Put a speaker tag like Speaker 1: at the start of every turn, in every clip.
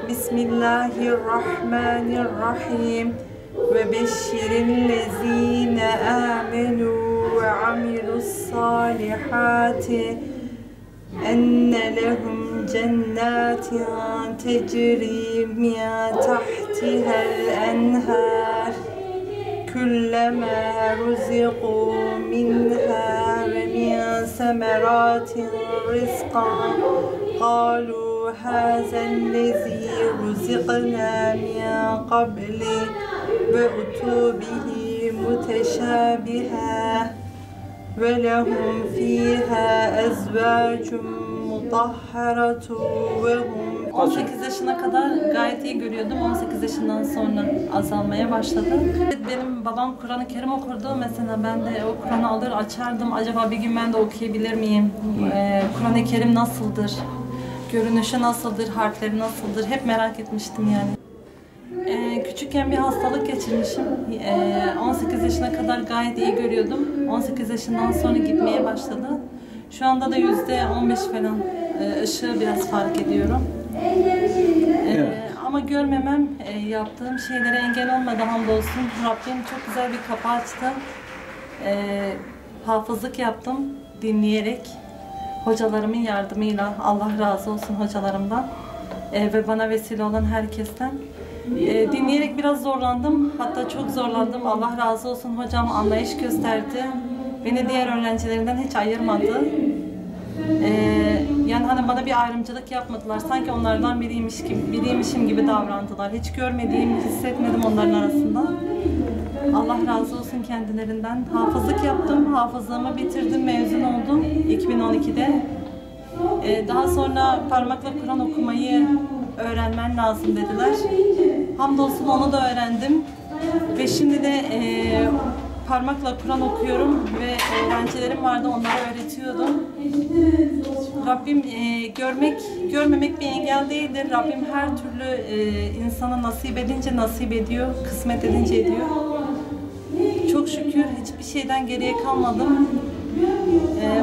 Speaker 1: Bismillahirrahmanirrahim. Ve beşşirillezine amenu ve amilussalihati enne lehum cennetin tecri min tahtihal enhar kullama ruziqu minha ve min semeratin rizqan qalu hazellezî ruziqnâ min qabli ve utû bihi muteşâbihâ ve lehum fîhâ ezvâcun mutahharatun ve hum
Speaker 2: 18 yaşına kadar gayet iyi görüyordum. 18 yaşından sonra azalmaya başladı. Benim babam Kur'an-ı Kerim okurdu. Mesela ben de o Kur'an'ı alır açardım. Acaba bir gün ben de okuyabilir miyim? Kur'an-ı Kerim nasıldır? Görünüşü nasıldır? Harfleri nasıldır? Hep merak etmiştim yani. Küçükken bir hastalık geçirmişim. 18 yaşına kadar gayet iyi görüyordum. 18 yaşından sonra gitmeye başladı. Şu anda da %15 falan ışığı biraz fark ediyorum. Ama görmemem yaptığım şeylere engel olmadı hamdolsun. Rabbim çok güzel bir kapı açtı. Hafızlık yaptım dinleyerek. Hocalarımın yardımıyla, Allah razı olsun hocalarımdan ve bana vesile olan herkesten. Dinleyerek biraz zorlandım, hatta çok zorlandım. Allah razı olsun hocam anlayış gösterdi. Beni diğer öğrencilerinden hiç ayırmadı. Yani hani bana bir ayrımcılık yapmadılar. Sanki onlardan biriymişim gibi davrandılar. Hiç görmediğimi hissetmedim onların arasında. Allah razı olsun kendilerinden. Hafızlık yaptım, hafızlığımı bitirdim, mezun oldum 2012'de. Daha sonra parmakla Kur'an okumayı öğrenmen lazım dediler. Hamdolsun onu da öğrendim. Ve şimdi de parmakla Kur'an okuyorum ve öğrencilerim vardı, onlara öğretiyordum. Rabbim görmemek bir engel değildir. Rabbim her türlü insana nasip edince nasip ediyor, kısmet edince ediyor. Çok şükür hiçbir şeyden geriye kalmadım.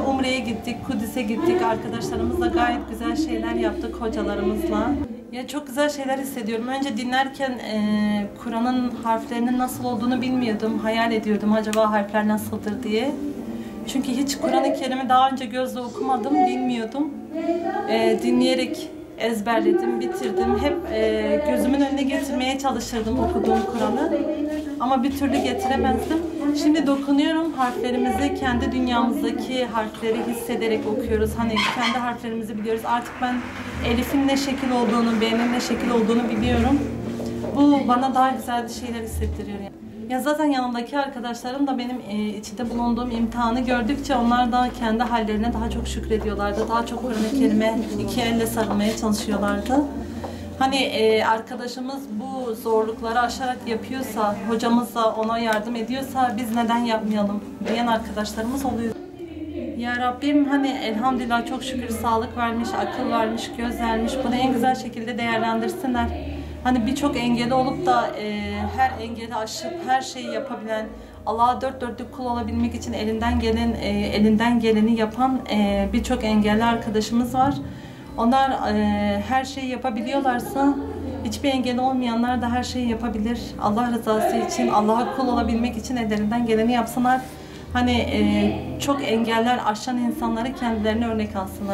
Speaker 2: Umre'ye gittik, Kudüs'e gittik. Arkadaşlarımızla gayet güzel şeyler yaptık hocalarımızla. Ya çok güzel şeyler hissediyorum. Önce dinlerken Kur'an'ın harflerinin nasıl olduğunu bilmiyordum. Hayal ediyordum acaba harfler nasıldır diye. Çünkü hiç Kur'an-ı Kerim'i daha önce gözle okumadım, bilmiyordum. Dinleyerek ezberledim, bitirdim. Hep gözümün önüne getirmeye çalışırdım okuduğum Kur'an'ı. Ama bir türlü getiremezdim. Şimdi dokunuyorum, harflerimizi kendi dünyamızdaki harfleri hissederek okuyoruz. Hani kendi harflerimizi biliyoruz. Artık ben Elif'in ne şekil olduğunu, B'nin ne şekil olduğunu biliyorum. Bu bana daha güzel şeyler hissettiriyor. Ya zaten yanımdaki arkadaşlarım da benim içinde bulunduğum imtihanı gördükçe onlar da kendi hallerine daha çok şükrediyorlardı. Daha çok Kur'an-ı Kerim'e iki elle sarılmaya çalışıyorlardı. Hani arkadaşımız bu zorlukları aşarak yapıyorsa, hocamız da ona yardım ediyorsa biz neden yapmayalım diyen arkadaşlarımız oluyor. Ya Rabbim hani elhamdülillah çok şükür sağlık vermiş, akıl vermiş, göz vermiş. Bunu en güzel şekilde değerlendirsinler. Hani birçok engeli olup da her engeli aşıp her şeyi yapabilen, Allah'a dört dörtlük kul olabilmek için elinden geleni yapan birçok engelli arkadaşımız var. Onlar her şeyi yapabiliyorlarsa hiçbir engeli olmayanlar da her şeyi yapabilir. Allah rızası için, Allah'a kul olabilmek için ellerinden geleni yapsınlar. Hani çok engeller aşan insanları kendilerine örnek alsınlar.